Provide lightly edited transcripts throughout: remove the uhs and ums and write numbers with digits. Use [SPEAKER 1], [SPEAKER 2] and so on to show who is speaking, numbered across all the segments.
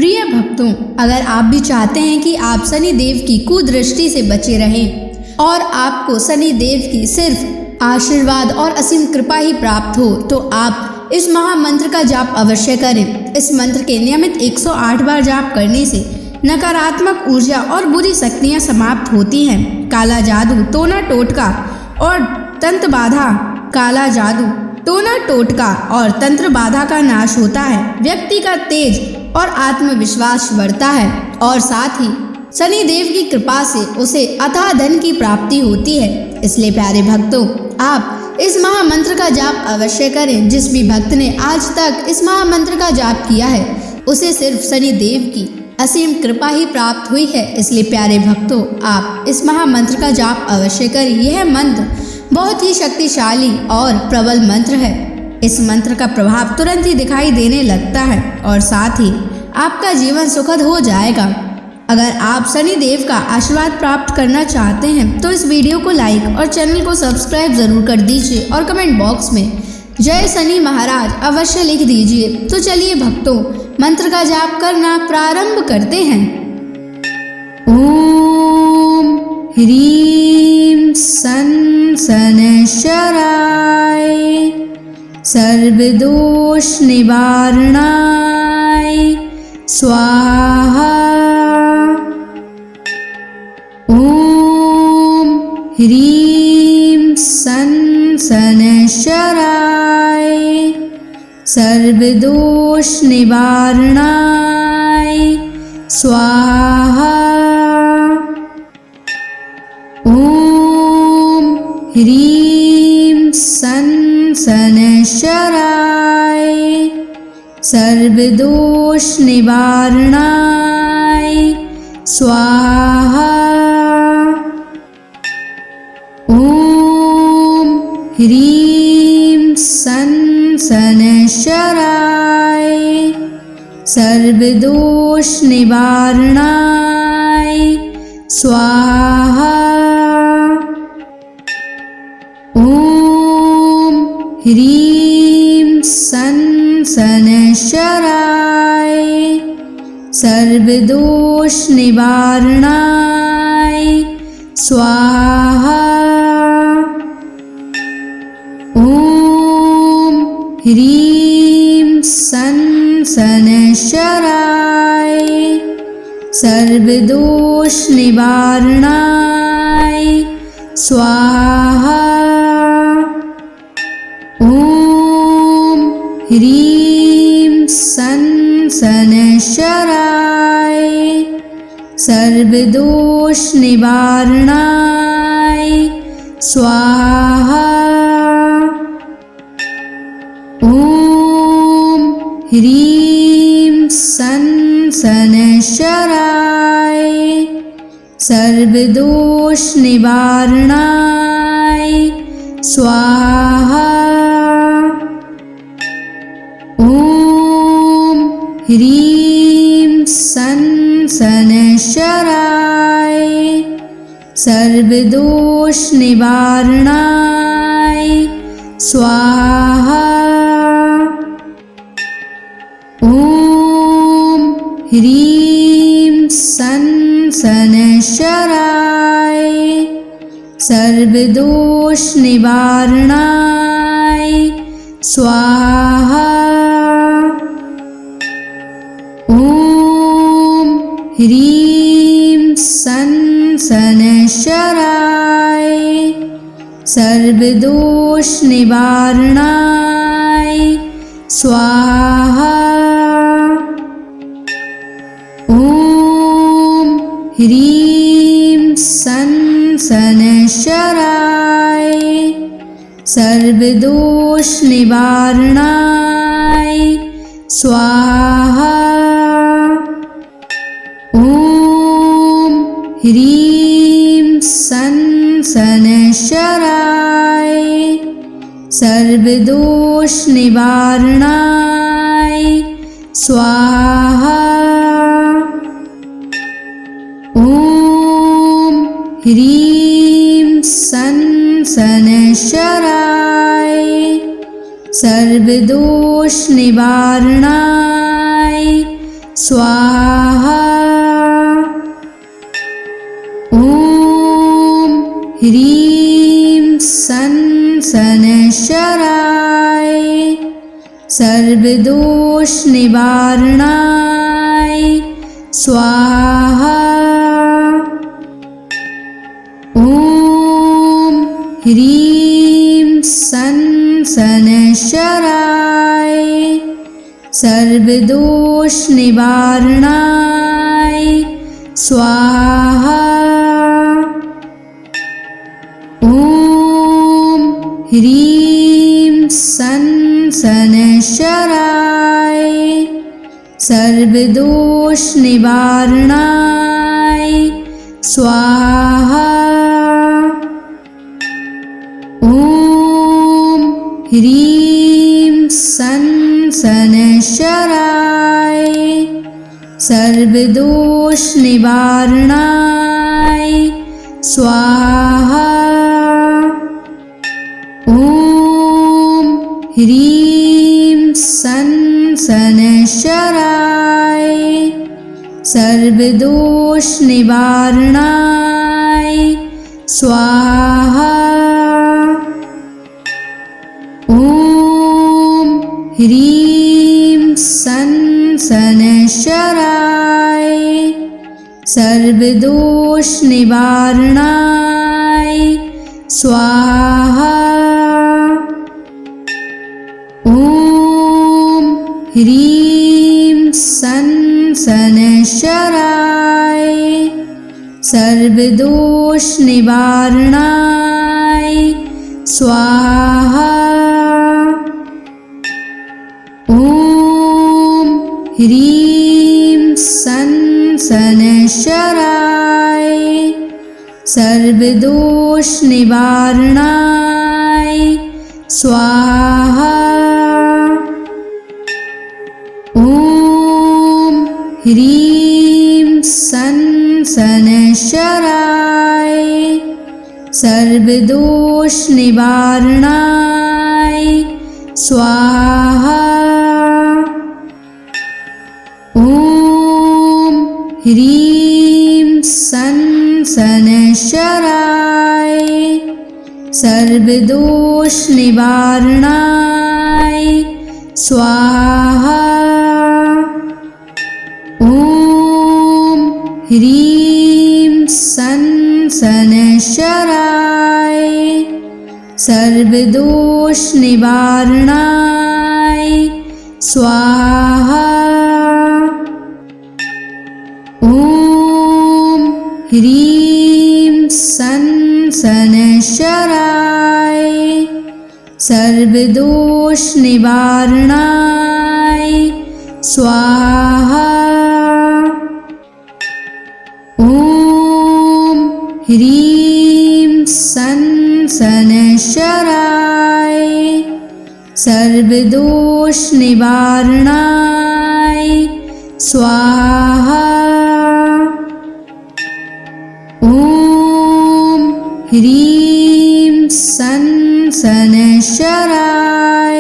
[SPEAKER 1] प्रिय भक्तों, अगर आप भी चाहते हैं कि आप शनि देव की कुदृष्टि से बचे रहें और आपको शनि देव की सिर्फ आशीर्वाद और असीम कृपा ही प्राप्त हो, तो आप इस महामंत्र का जाप अवश्य करें। इस मंत्र के नियमित 108 बार जाप करने से नकारात्मक ऊर्जा और बुरी शक्तियां समाप्त होती हैं। काला जादू, टोना टोटका और तंत्र बाधा, काला जादू, टोना टोटका और तंत्र बाधा का नाश होता है। व्यक्ति का तेज और आत्मविश्वास बढ़ता है और साथ ही शनि देव की कृपा से उसे अथाह धन की प्राप्ति होती है। इसलिए प्यारे भक्तों, आप इस महामंत्र का जाप अवश्य करें। जिस भी भक्त ने आज तक इस महामंत्र का जाप किया है, उसे सिर्फ शनि देव की असीम कृपा ही प्राप्त हुई है। इसलिए प्यारे भक्तों, आप इस महामंत्र का जाप अवश्य करें। यह मंत्र बहुत ही शक्तिशाली और प्रबल मंत्र है। इस मंत्र का प्रभाव तुरंत ही दिखाई देने लगता है और साथ ही आपका जीवन सुखद हो जाएगा। अगर आप शनि देव का आशीर्वाद प्राप्त करना चाहते हैं तो इस वीडियो को लाइक और चैनल को सब्सक्राइब जरूर कर दीजिए और कमेंट बॉक्स में जय शनि महाराज अवश्य लिख दीजिए। तो चलिए भक्तों, मंत्र का जाप करना प्रारंभ करते हैं। ओम ह्रीं सन शनैश्चराय सर्वदोष निवारणाय स्वाहा। ओम ह्रीं सन शनैश्चराय सर्वदोष निवारणाय स्वाहा। ओम ह्रीं सन शनैश्चराय सर्वदोष निवारणाय स्वाहा। ओम ह्रीं सन शनैश्चराय सर्वदोष निवारणाय स्वाहा। ओम ह्रीं सन शनैश्चराय सर्वदोष निवारणाय स्वाहा। ओम ह्रीं सन शनैश्चराय सर्वदोष निवारणाय स्वाहा। ओम ह्रीं सन शनैश्चराय सर्वदोष निवारणाय स्वाहा। ओम ह्रीं सन शनैश्चराय सर्वदोष निवारणाय स्वाहा। ओम ह्रीं सन शनैश्चराय सर्वदोष निवारणाय स्वाहा। ओम ह्रीं सन शनैश्चराय सर्वदोष निवारणाय स्वाहा। ओम ह्रीं सन शनैश्चराय सर्वदोष निवारणाय स्वाहा। ओम ह्रीं सन शनैश्चराय सर्वदोष निवारणाय स्वाहा। ओम ह्रीं सन शनैश्चराय सर्वदोष निवारणाय स्वाहा। ओम ह्रीं सन शनैश्चराय सर्वदोष निवारणाय स्वाहा। ॐ ह्रीं सन् शनैश्चराय सर्वदोषनिवारणाय स्वाहा। ॐ ह्रीं सन् शनैश्चराय सर्वदोषनिवारणाय स्वाहा। ॐ ह्रीं सन् शनैश्चराय सर्वदोषनिवारणाय स्वाहा। ॐ ह्रीं सन् शनैश्चराय सर्वदोषनिवारणाय स्वाहा। ॐ ह्रीं सन् शनैश्चराय सर्वदोषनिवारणाय स्वाहा। ॐ ह्रीं सन् शनैश्चराय सर्वदोषनिवारणाय स्वाहा। ॐ ह्रीं सन् शनैश्चराय सर्वदोषनिवारणाय स्वाहा। ॐ ह्रीं सन् शनैश्चराय सर्वदोषनिवारणाय स्वाहा। ॐ ह्रीं सन् शनैश्चराय सर्वदोषनिवारणाय स्वाहा। ॐ ह्रीं सन् शनैश्चराय सर्वदोषनिवारणाय स्वाहा। ॐ ह्रीं सन् शनैश्चराय सर्वदोषनिवारणाय स्वाहा। ॐ ह्रीं सन् शनैश्चराय सर्वदोषनिवारणाय स्वाहा। ॐ ह्रीं सन् शनैश्चराय सर्वदोषनिवारणाय स्वाहा। ॐ ह्रीं सन् शनैश्चराय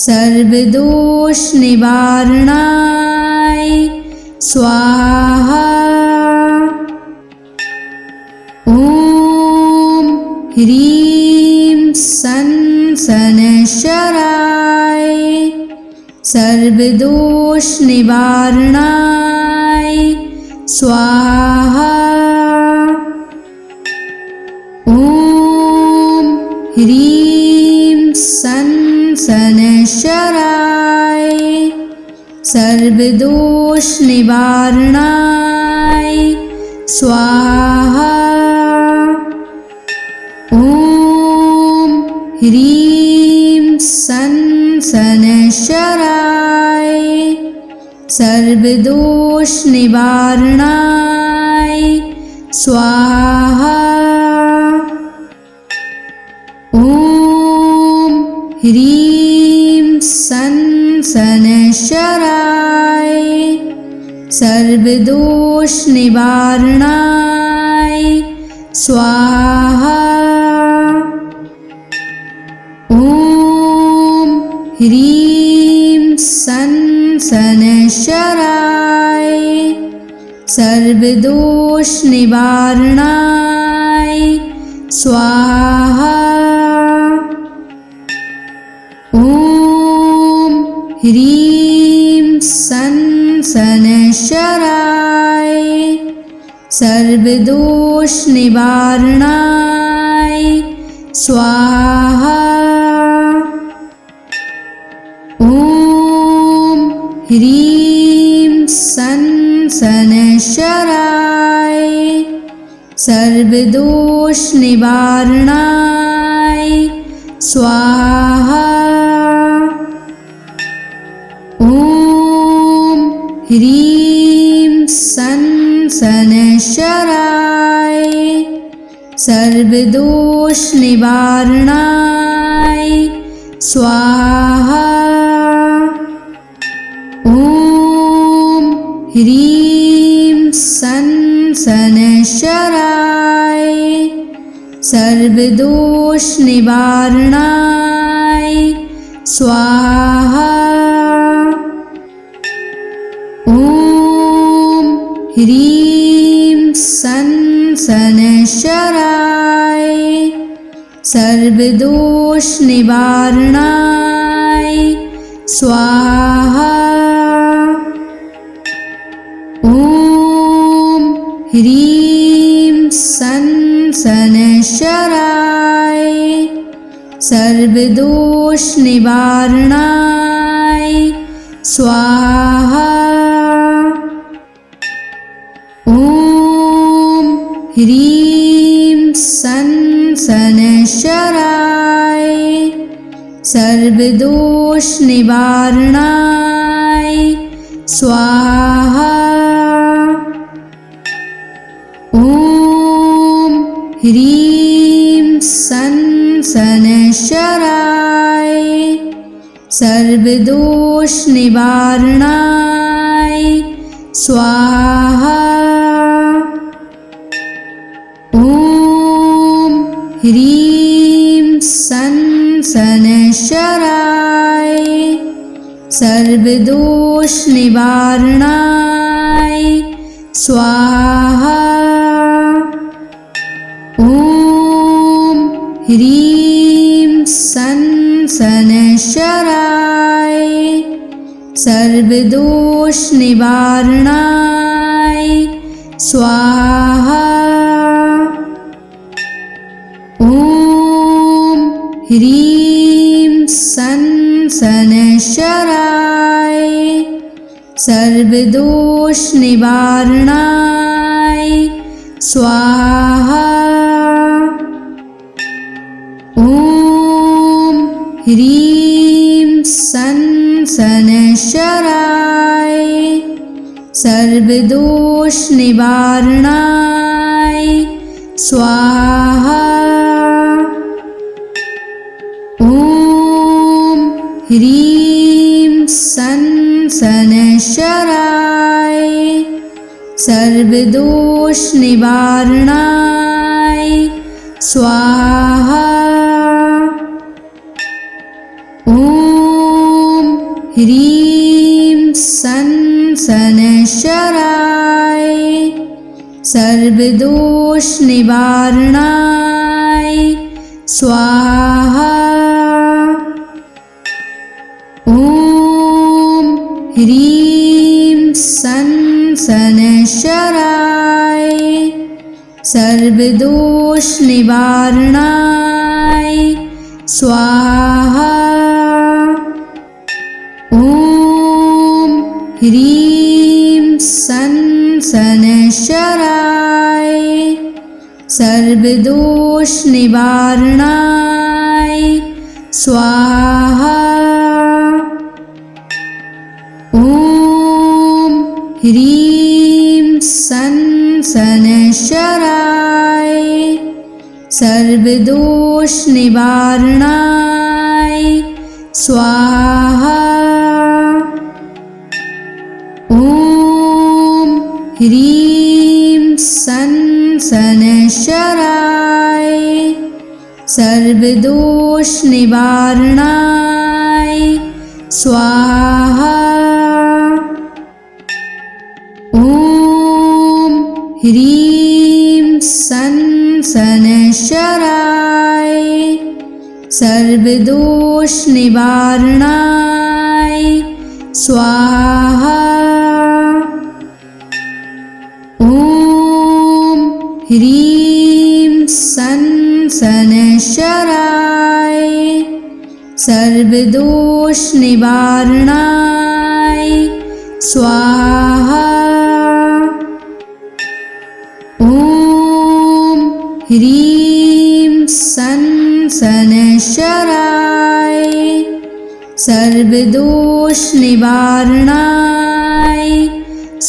[SPEAKER 1] सर्वदोषनिवारणाय स्वाहा। ॐ ह्रीं सन् शनैश्चराय सर्वदोषनिवारणाय स्वाहा। ॐ ह्रीं सन् शनैश्चराय सर्वदोषनिवारणाय स्वाहा। ॐ ह्रीं सन् शनैश्चराय सर्वदोषनिवारणाय स्वाहा। ॐ ह्रीं सन् शनैश्चराय सर्वदोषनिवारणाय स्वाहा। ॐ ह्रीं सन् सनशराय सर्वदोष निवारणाय स्वाहा। ॐ ह्रीं सनशराय सर्वदोष निवारणाय स्वाहा। ॐ ह्रीं सनशराय सर्वदोष निवारणाय स्वाहा। ॐ ह्रीं सनशराय सर्वदोष निवारणाय स्वाहा। ॐ ह्रीं सनशराय सर्वदोष निवारणाय स्वाहा। ॐ ह्रीं सनशराय सर्वदोष निवारणाय स्वाहा। ॐ ह्रीं सनशराय सर्वदोष निवारणाय स्वाहा। ॐ ह्रीं सनशराय सर्वदोष निवारणाय स्वाहा। ॐ ह्रीं सनशराय सर्वदोष निवारणाय स्वाहा। ॐ ह्रीं सनशराय सर्वदोष निवारणाय स्वाहा। ॐ ह्रीं सनशराय सर्वदोष निवारणाय स्वाहा। ॐ ह्रीं सनशराय सर्वदोष निवारणाय स्वाहा। ॐ ह्रीं सनशराय सर्वदोष निवारणाय स्वाहा। ॐ ह्रीं सनशराय सर्वदोष निवारणाय स्वाहा। ॐ ह्रीं सनशराय सर्वदोष निवारणाय स्वाहा। ॐ ह्रीं सनशराय सर्वदोष निवारणाय स्वाहा। ॐ ह्रीं सनशराय सर्वदोष निवारणाय स्वाहा। ॐ ह्रीं सनशराय सर्वदोष निवारणाय स्वाहा। ॐ ह्रीं सनशराय सर्वदोष निवारणाय स्वाहा। ह्रीं सन शनैश्चराय सर्वदोष निवारणाय स्वाहा। ॐ ह्रीं सन शनैश्चराय सर्वदोष निवारणाय स्वाहा। ॐ ह्रीं सन शनैश्चराय सर्वदोष निवारणाय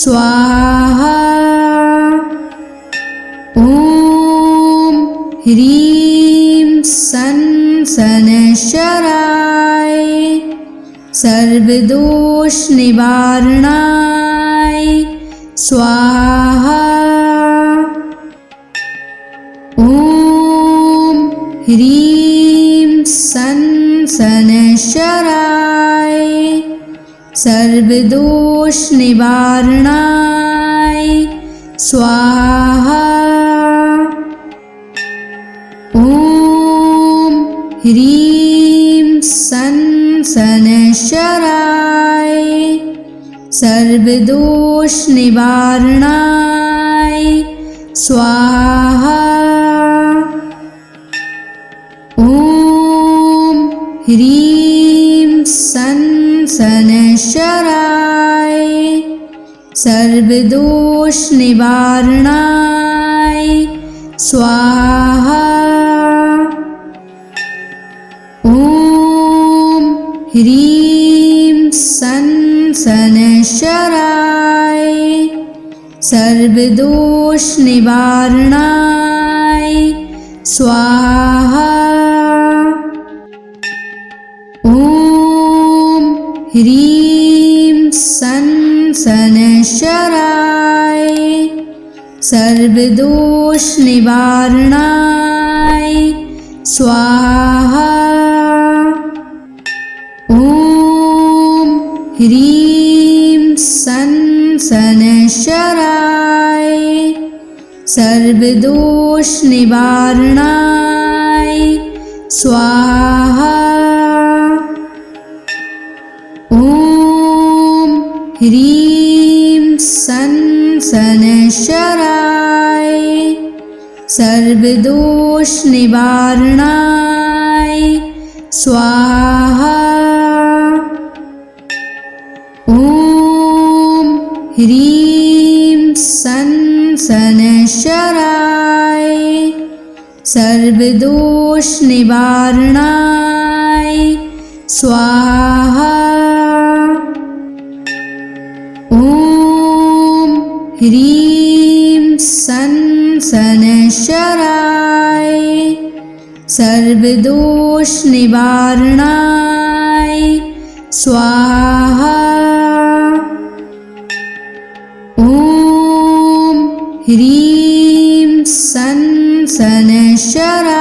[SPEAKER 1] स्वाहा। ॐ ह्रीं सन शनैश्चराय सर्वदोष निवारणाय स्वाहा। ॐ ह्रीं सन शनैश्चराय सर्वदोष निवारणाय स्वाहा। ॐ ह्रीं सन शनैश्चराय सर्वदोष निवारणाय स्वाहा। ॐ ह्रीं सन शनैश्चराय सर्वदोष निवारणाय स्वाहा। ॐ ह्रीं सन शनैश्चराय सर्वदोष निवारणाय स्वाहा। ॐ ह्रीं सन शनैश्चराय सर्वदोष निवारणाय स्वाहा। ॐ ह्रीं सन शनैश्चराय सर्वदोष निवारणाय स्वाहा। ॐ ह्रीं सन शनैश्चराय सर्वदोष निवारणाय स्वाहा। ॐ ह्रीं सन शनैश्चराय सर्वदोष निवारणाय स्वाहा। ॐ ह्रीं सन शनैश्चराय सर्वदोष निवारणाय स्वाहा। ॐ ह्रीं सन शनैश्चराय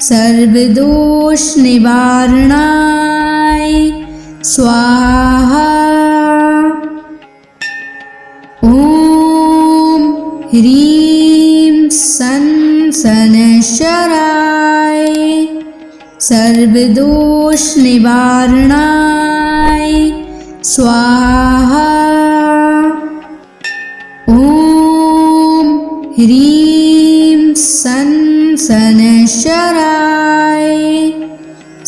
[SPEAKER 1] सर्वदोष निवारणाय स्वाहा। ॐ ह्रीं सन शनैश्चराय सर्वदोष निवारणाय स्वाहा। ॐ ह्रीं सन शनैश्चराय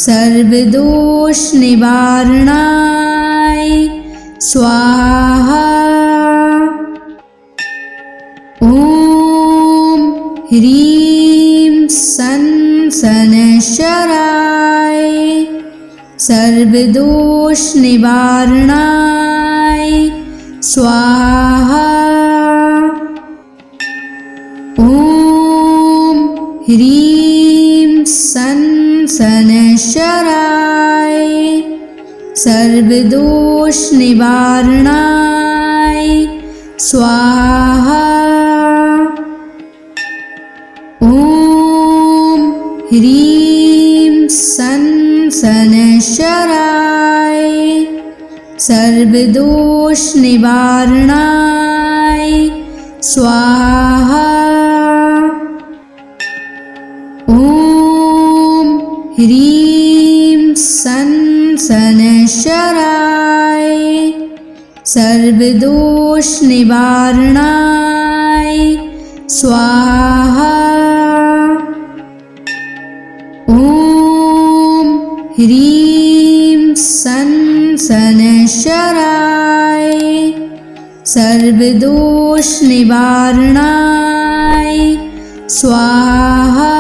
[SPEAKER 1] सर्वदोष निवारणाय स्वाहा। ॐ ह्रीं सन शनैश्चराय सर्वदोष निवारणाय स्वाहा। ॐ ह्रीं सन शनैश्चराय सर्वदोष निवारणाय स्वाहा। ॐ ह्रीं सन शनैश्चराय सर्वदोष निवारणाय स्वाहा। ॐ ह्रीं सन् शनैश्चराय सर्वदोषनिवारणाय स्वाहा। ॐ ह्रीं सन् शनैश्चराय सर्वदोषनिवारणाय स्वाहा।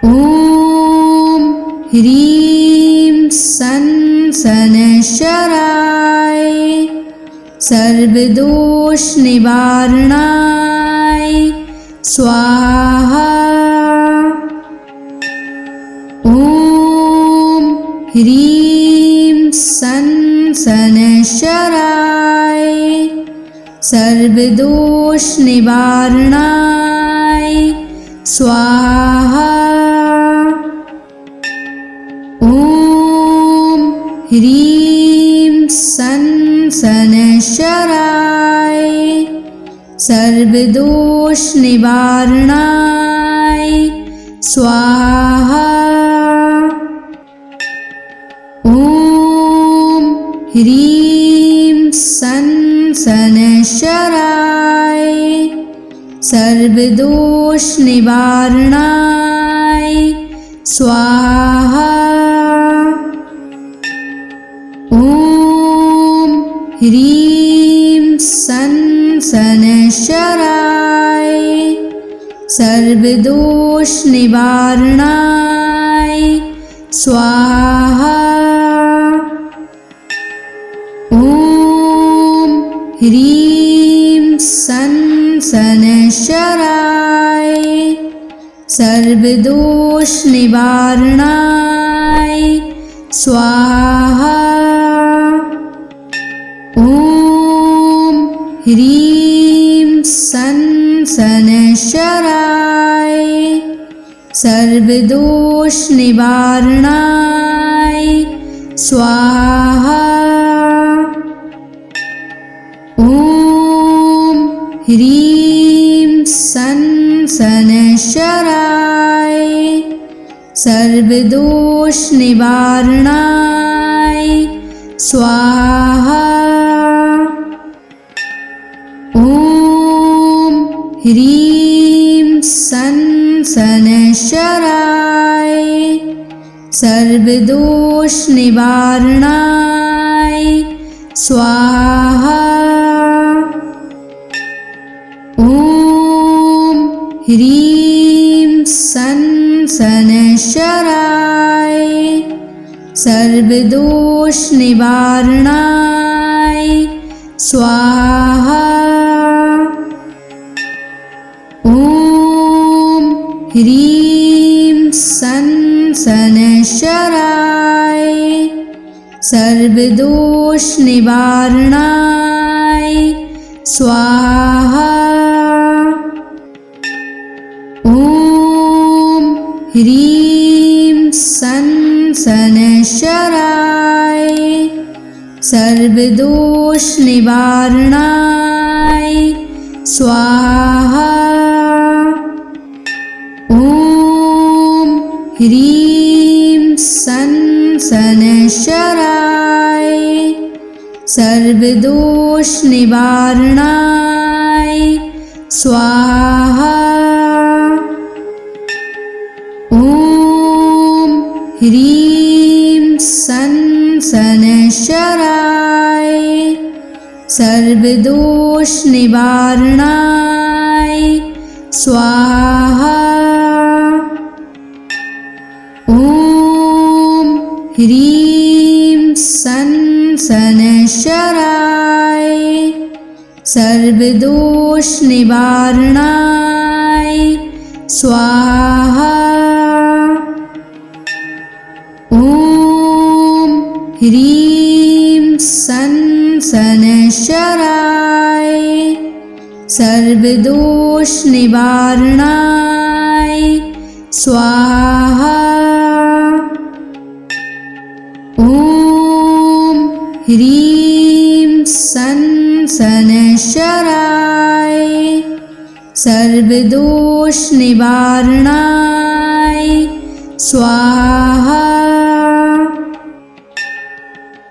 [SPEAKER 1] ॐ ह्रीं सन् शनैश्चराय सर्वदोषनिवारणाय स्वाहा। ॐ ह्रीं सन् शनैश्चराय सर्वदोषनिवारणाय स्वाहा। ॐ ह्रीं सन् शनैश्चराय सर्वदोषनिवारणाय स्वाहा। ॐ ह्रीं सन् शनैश्चराय सर्वदोषनिवारणाय स्वाहा। ॐ ह्रीं सन् शनैश्चराय सर्वदोषनिवारणाय स्वाहा। ॐ ह्रीं सन् शनैश्चराय सर्वदोषनिवारणाय स्वाहा। ॐ ह्रीं सन् शनैश्चराय सर्वदोषनिवारणाय स्वाहा। ॐ ह्रीं सन् शनैश्चराय सर्वदोषनिवारणाय स्वाहा। ॐ ह्रीं सन् शनैश्चराय सर्वदोषनिवारणाय स्वाहा। ॐ ह्रीं सन् शनैश्चराय सर्वदोषनिवारणाय स्वाहा। ॐ ह्रीं सन् शनैश्चराय सर्वदोषनिवारणाय स्वाहा। ॐ ह्रीं सन् शनैश्चराय सर्वदोषनिवारणाय स्वाहा। ॐ ह्रीं सन् शनैश्चराय सर्वदोषनिवारणाय स्वाहा। ॐ ह्रीं सन् शनैश्चराय सर्वदोषनिवारणाय स्वाहा। ॐ ह्रीं सन् शनैश्चराय सर्वदोषनिवारणाय स्वाहा। ॐ ह्रीं सन् शनैश्चराय सर्वदोषनिवारणाय स्वाहा। ॐ ह्रीं सन् शनैश्चराय सर्वदोष निवारणाय स्वाहा।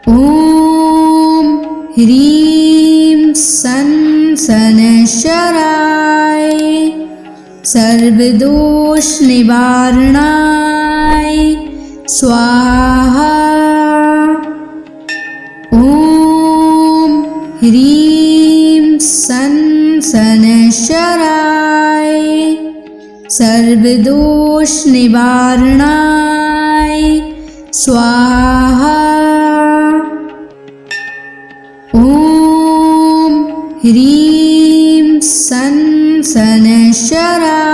[SPEAKER 1] ॐ ह्रीं सं शनैश्चराय सर्वदोष निवारणाय स्वाहा। ॐ ह्रीं सं शनैश्चराय सर्वदोष निवारणाय स्वाहा। ॐ ह्रीं सं शनैश्चराय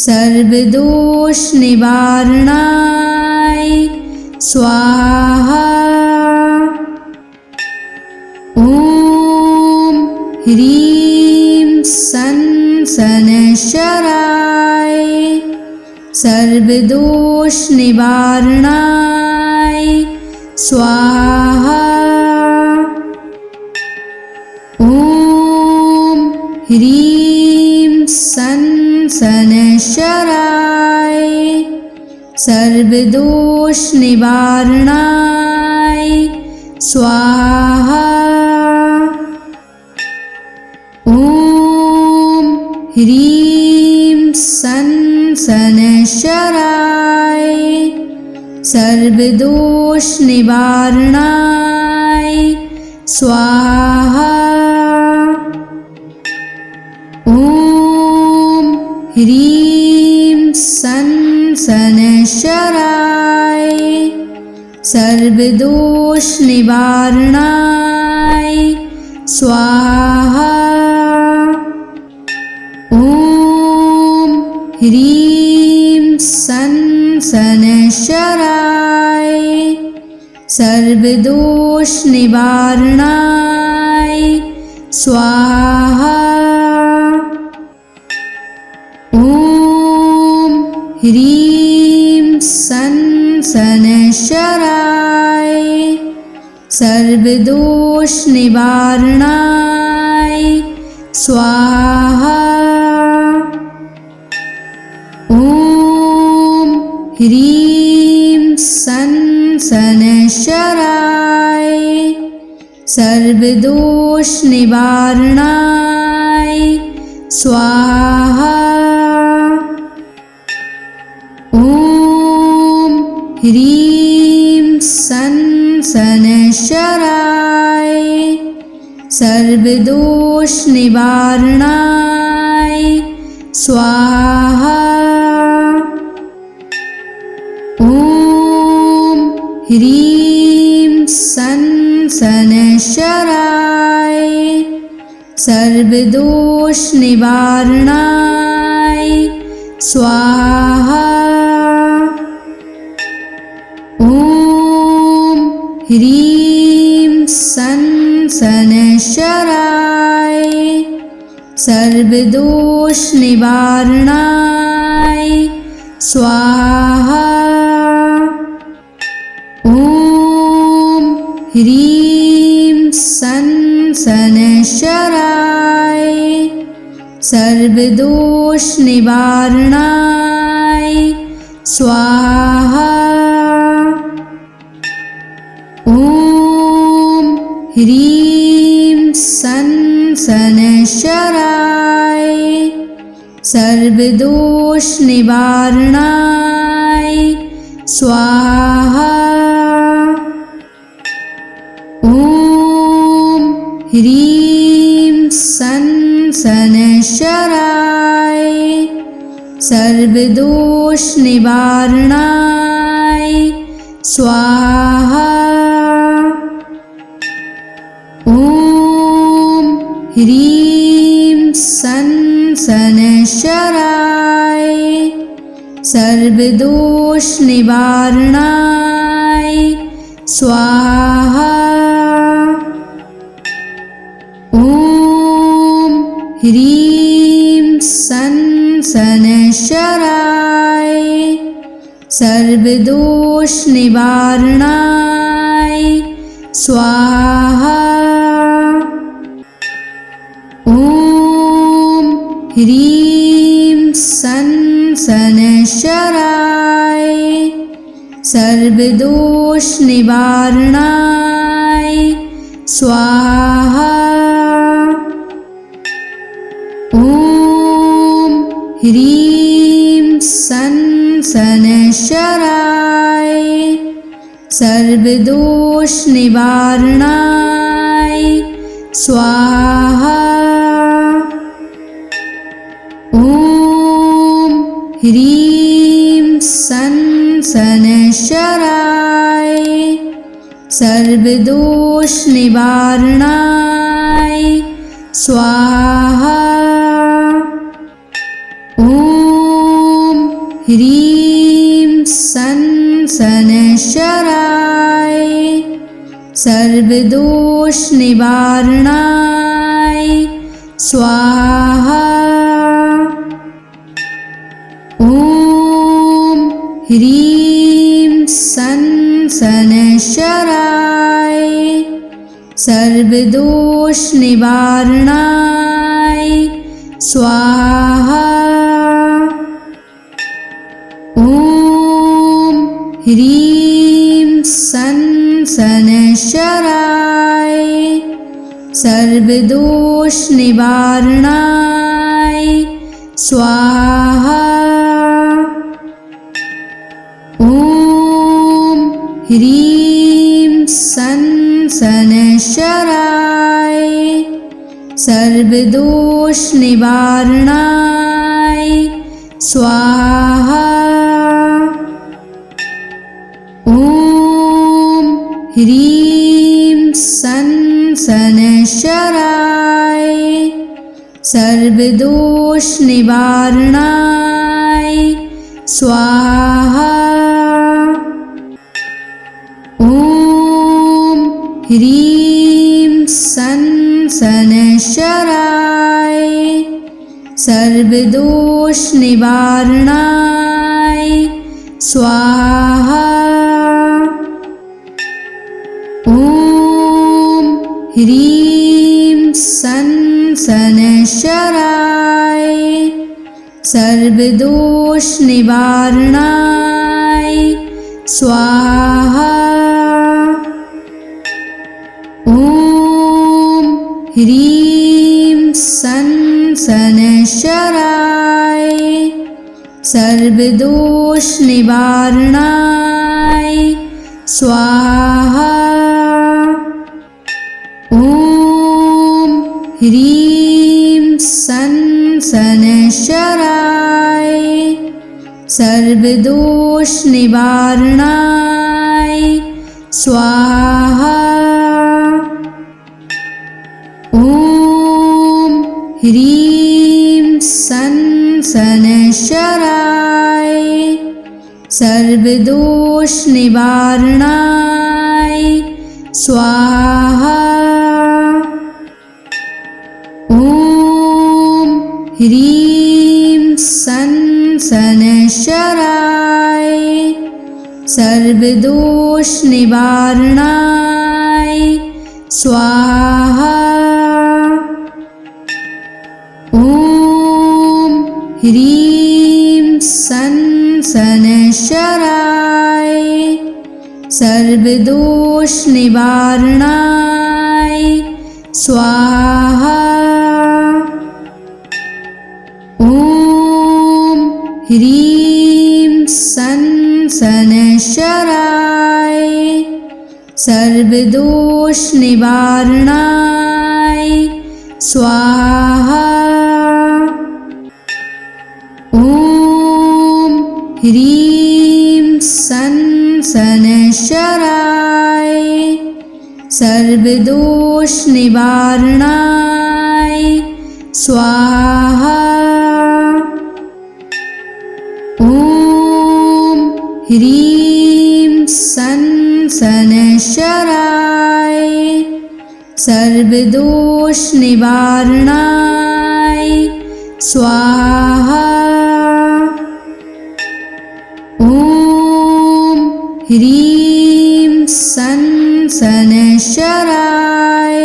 [SPEAKER 1] सर्वदोष निवारणाय स्वाहा। ॐ ह्रीं सं शनैश्चराय सर्वदोष निवारणाय स्वाहा। ॐ ह्रीं सं शनैश्चराय सर्वदोष निवारणाय स्वाहा। ॐ ह्रीं सं शनैश्चराय सर्वदोष निवारणाय स्वाहा। ॐ ह्रीं सं शनैश्चराय सर्वदोष निवारणाय स्वाहा। ॐ ह्रीं सं शनैश्चराय सर्वदोष निवारणाय स्वाहा। ॐ ह्रीं सं शनैश्चराय सर्वदोष निवारणाय स्वाहा। ॐ ह्रीं सं शनैश्चराय सर्वदोष निवारणाय स्वाहा। ॐ ह्रीं सं शनैश्चराय सर्वदोष निवारणाय स्वाहा। ॐ ह्रीं सं शनैश्चराय सर्वदोष निवारणाय स्वाहा। ॐ ह्रीं सं शनैश्चराय सर्वदोष निवारणाय स्वाहा। ॐ ह्रीं सं शनैश्चराय सर्वदोष निवारणाय स्वाहा। ॐ ह्रीं सं शनैश्चराय सर्वदोष निवारणाय स्वाहा। ॐ ह्रीं सं शनैश्चराय सर्वदोष निवारणाय स्वाहा। ॐ ह्रीं सं शनैश्चराय सर्वदोष निवारणाय स्वाहा। ॐ ह्रीं सं शनैश्चराय सर्वदोष निवारणाय स्वाहा। ॐ ह्रीं सन शनैश्चराय सर्वदोष निवारणाय स्वाहा। ॐ ह्रीं सन शनैश्चराय सर्वदोष निवारणाय स्वाहा। ॐ ह्रीं सन शनैश्चराय सर्वदोष निवारणाय स्वाहा। ॐ ह्रीं सन शनैश्चराय सर्वदोष निवारणाय स्वाहा। ॐ ह्रीं सन शनैश्चराय सर्वदोष निवारणाय स्वाहा। ॐ ह्रीं सन शनैश्चराय सर्वदोष निवारणाय स्वाहा। ॐ ह्रीं सन शनैश्चराय सर्वदोष निवारणाय स्वाहा। ॐ ह्रीं सन शनैश्चराय सर्वदोष निवारणाय स्वाहा। ॐ ह्रीं सन शनैश्चराय सर्वदोष निवारणाय स्वाहा। ॐ ह्रीं सन शनैश्चराय सर्वदोष निवारणाय स्वाहा। ॐ ह्रीं सन शनैश्चराय सर्वदोष निवारणाय स्वाहा। ॐ ह्रीं सन शनैश्चराय सर्वदोष निवारणाय स्वाहा। ॐ ह्रीं सन शनैश्चराय सर्वदोष निवारणाय स्वाहा। ॐ ह्रीं सन शनैश्चराय सर्वदोष निवारणाय स्वाहा। ॐ ह्रीं सन शनैश्चराय सर्वदोष निवारणाय स्वाहा। ॐ ह्रीं सन शनैश्चराय सर्वदोष निवारणाय स्वाहा। ॐ ह्रीं सन शनैश्चराय सर्वदोष निवारणाय स्वाहा। ॐ ह्रीं सन शनैश्चराय सर्वदोष निवारणाय स्वाहा। ॐ ह्रीं सन शनैश्चराय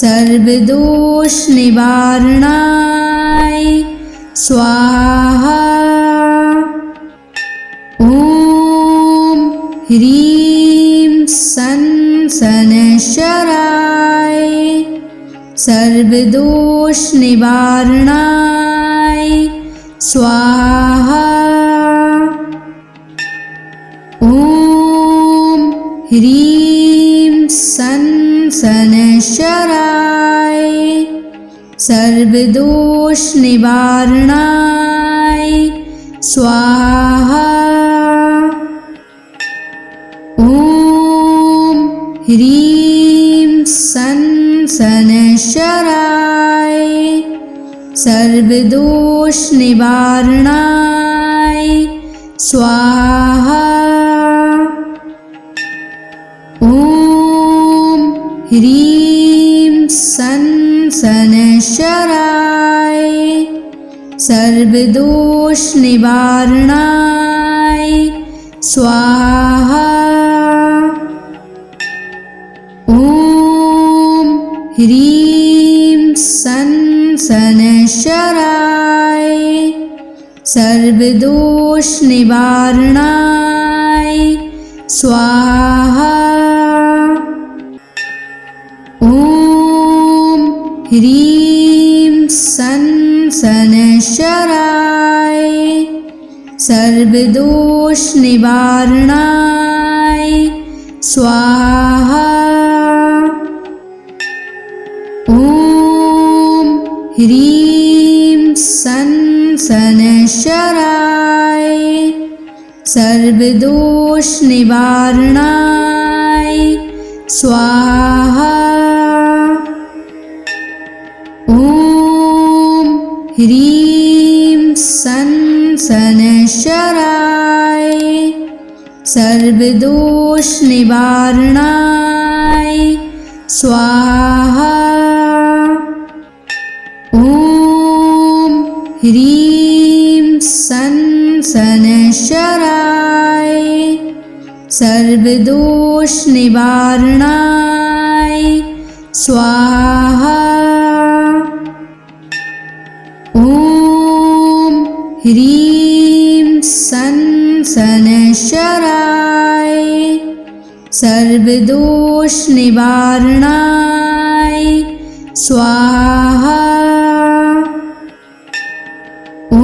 [SPEAKER 1] सर्वदोष निवारणाय स्वाहा। ॐ ह्रीं सन् शनैश्चराय सर्वदोष निवारणाय स्वाहा। ॐ ह्रीं सन् शनैश्चराय सर्वदोष निवारणाय स्वाहा। ॐ ह्रीं सन् शनैश्चराय सर्वदोष निवारणाय स्वाहा। ॐ ह्रीं सन् शनैश्चराय सर्वदोष निवारणाय स्वाहा। ॐ ह्रीं सन् शनैश्चराय सर्वदोष निवारणाय स्वाहा। ॐ ह्रीं सन् शनैश्चराय सर्वदोष निवारणाय स्वाहा। ॐ ह्रीं सन् शनैश्चराय सर्वदोष निवारणाय स्वाहा। ॐ ह्रीं सन् शनैश्चराय सर्वदोष निवारणाय स्वाहा। ॐ ह्रीं सन् शनैश्चराय सर्वदोष निवारणाय स्वाहा। ॐ ह्रीं सन् शनैश्चराय सर्वदोष निवारणाय स्वाहा। ॐ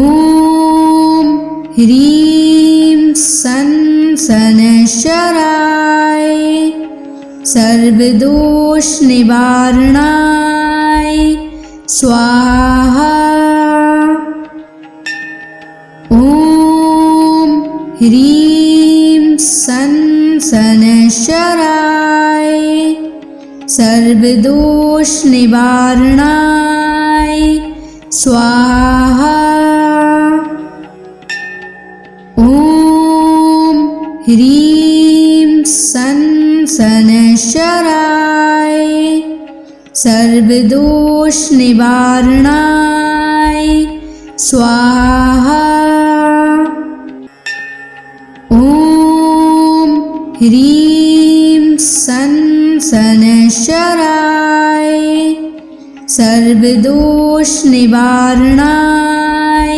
[SPEAKER 1] ह्रीं सन् शनैश्चराय सर्वदोष निवारणाय स्वाहा। ॐ ह्रीं सन् शनैश्चराय सर्वदोष निवारणाय स्वाहा। ॐ ह्रीं सन् शनैश्चराय सर्वदोष निवारणाय स्वाहा। ॐ ह्रीं सन् शनैश्चराय सर्वदोष निवारणाय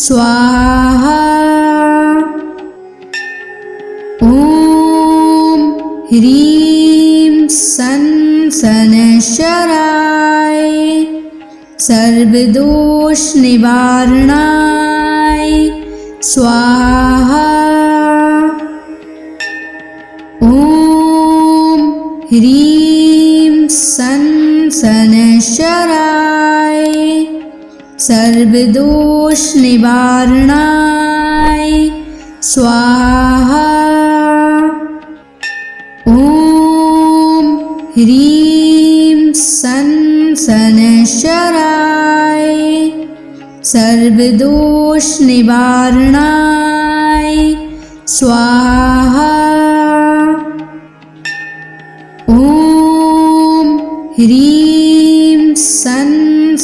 [SPEAKER 1] स्वाहा। ॐ ह्रीं सन् शनैश्चराय सर्वदोष निवारणाय स्वाहा। ॐ ह्रीं सन् शनैश्चराय सर्वदोष निवारणाय स्वाहा। ॐ ह्रीं सन् शनैश्चराय सर्वदोष निवारणाय स्वाहा। ॐ ह्रीं सन्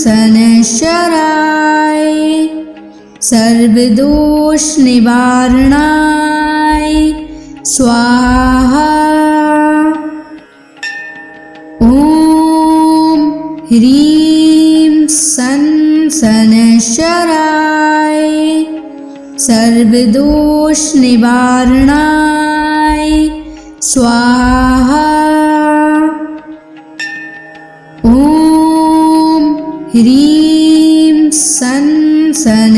[SPEAKER 1] शनैश्चराय सर्वदोष निवारणाय स्वाहा। ॐ ह्रीं सन् सनशराय सर्वदोष निवारणाय स्वाहा। ॐ ह्रीं सनशराय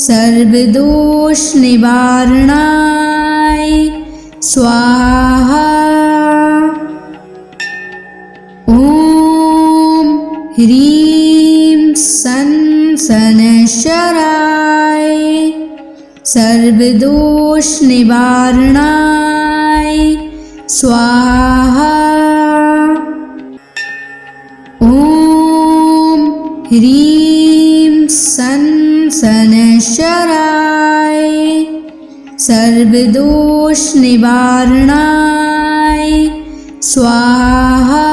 [SPEAKER 1] सर्वदोष निवारणाय स्वाहा। ॐ ह्रीं सनशराय सर्वदोष निवारणाय स्वाहा। ॐ ह्रीं सनशराय सर्वदोष निवारणाय स्वाहा।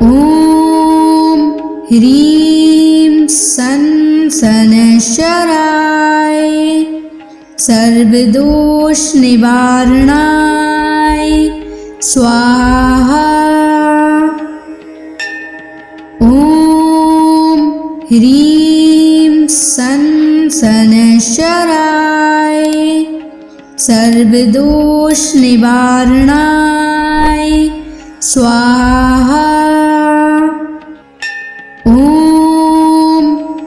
[SPEAKER 1] ॐ ह्रीं सनशराय सर्वदोष निवारणाय स्वाहा। ॐ ह्रीं सनशराय सर्वदोष निवारणाय स्वाहा। ॐ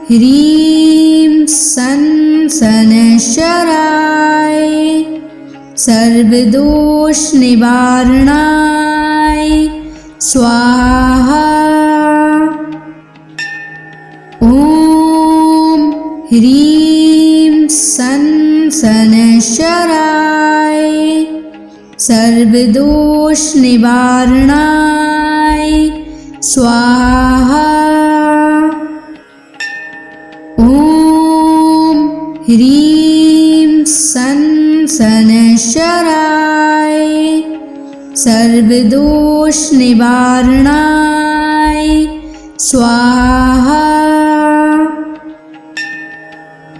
[SPEAKER 1] ह्रीं सनशराय सर्वदोष निवारणाय स्वाहा। ॐ ह्रीं सनशराय सर्वदोष निवारणाय स्वाहा। ॐ ह्रीं सनशराय सर्वदोष निवारणाय स्वाहा।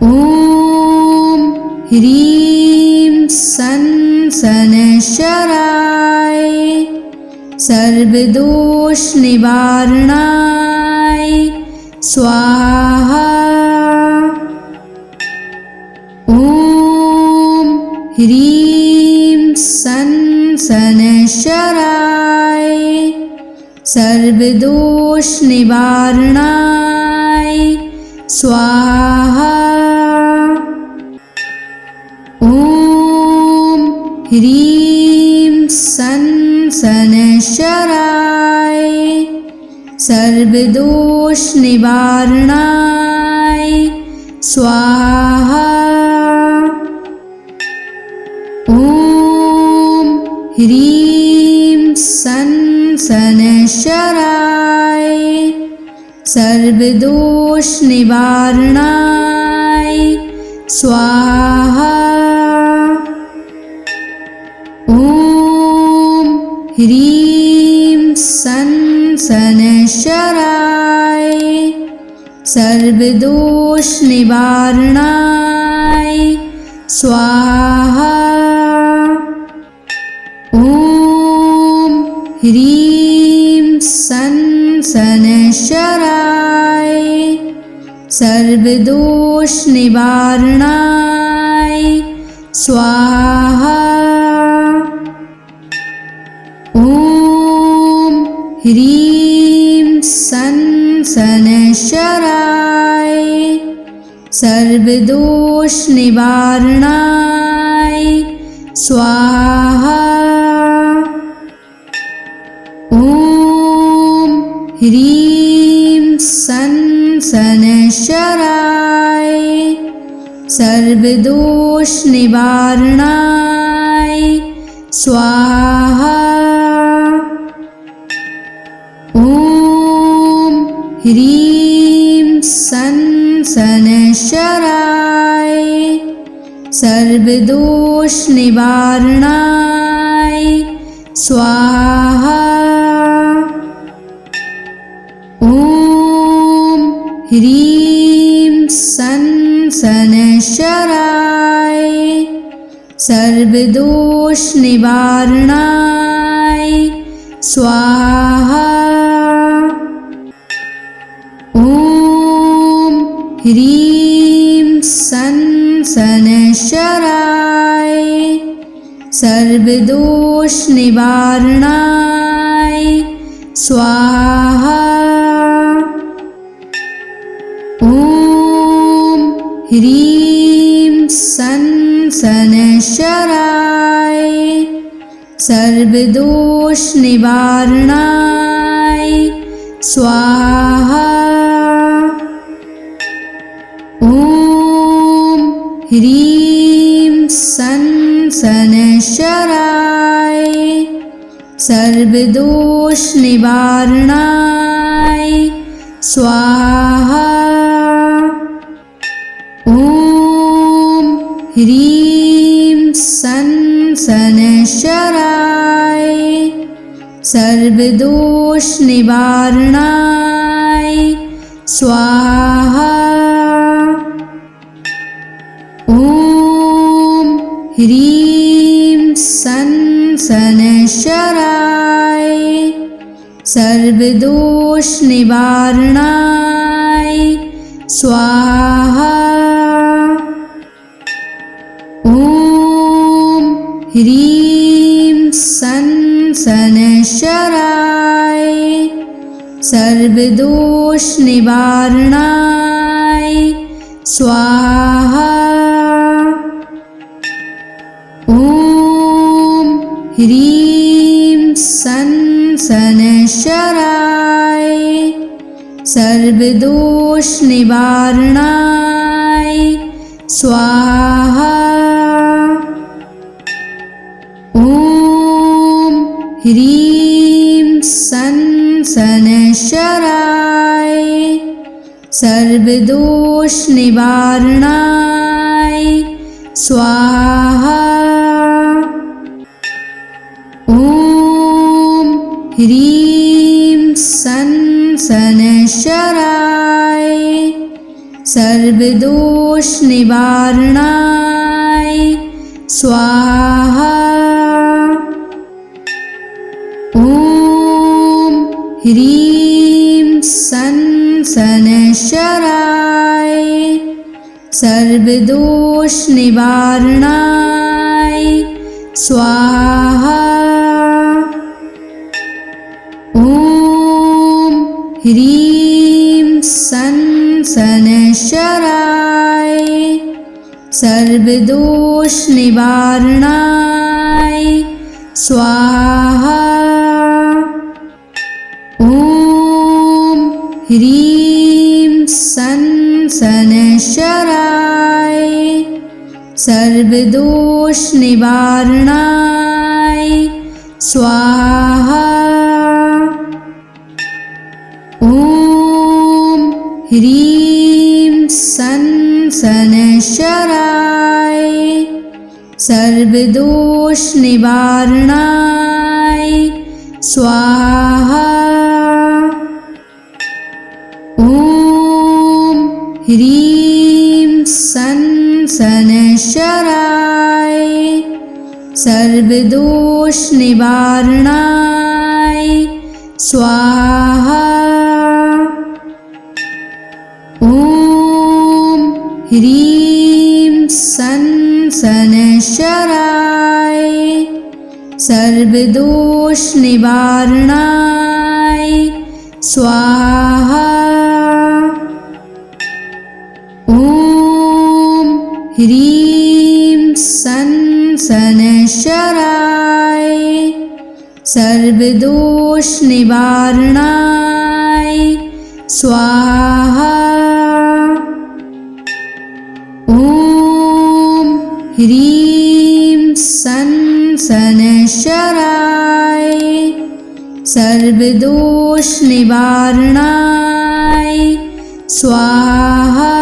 [SPEAKER 1] ॐ ह्रीं सनशराय सर्वदोष निवारणाय स्वाहा। ॐ ह्रीं सनशराय सर्वदोष निवारणाय स्वाहा। ॐ ह्रीं सनशराय सर्वदोष निवारणाय स्वाहा। ॐ ह्रीं सनशराय सर्वदोष निवारणाय स्वाहा। ॐ ह्रीं सनशराय सर्वदोष निवारणाय स्वाहा। ॐ ह्रीं सनशराय सर्वदोष निवारणाय स्वाहा। ॐ ह्रीं सनशराय सर्वदोष निवारणाय स्वाहा। ॐ ह्रीं सनशराय सर्वदोष निवारणाय स्वाहा। ॐ ह्रीं सनशराय सर्वदोष निवारणाय स्वाहा। ॐ ह्रीं सनशराय सर्वदोष निवारणाय स्वाहा। ह्रीं सन शनैश्चराय सर्वदोषनिवारणाय स्वाहा। ॐ ह्रीं सन शनैश्चराय सर्वदोषनिवारणाय स्वाहा। ॐ ह्रीं सन शनैश्चराय सर्वदोषनिवारणाय स्वाहा। ॐ ह्रीं सन शनैश्चराय सर्वदोषनिवारणाय स्वाहा। ॐ ह्रीं सन शनैश्चराय सर्वदोषनिवारणाय स्वाहा। ॐ ह्रीं सन शनैश्चराय सर्वदोषनिवारणाय स्वाहा। ॐ ह्रीं सन शनैश्चराय सर्वदोषनिवारणाय स्वाहा। ॐ ह्रीं सन शनैश्चराय सर्वदोषनिवारणाय स्वाहा। ॐ ह्रीं सन शनैश्चराय सर्वदोषनिवारणाय स्वाहा। ॐ ह्रीं सन शनैश्चराय सर्वदोषनिवारणाय स्वाहा। ॐ ह्रीं सन शनैश्चराय सर्वदोषनिवारणाय स्वाहा। ॐ ह्रीं सन शनैश्चराय सर्वदोषनिवारणाय स्वाहा। ॐ ह्रीं सन शनैश्चराय सर्वदोषनिवारणाय स्वाहा। ॐ ह्रीं सन शनैश्चराय सर्वदोषनिवारणाय स्वाहा। ॐ ह्रीं सन शनैश्चराय सर्वदोषनिवारणाय स्वाहा। ॐ ह्रीं सन शनैश्चराय सर्वदोषनिवारणाय स्वाहा। ॐ ह्रीं सन शनैश्चराय सर्वदोषनिवारणाय स्वाहा।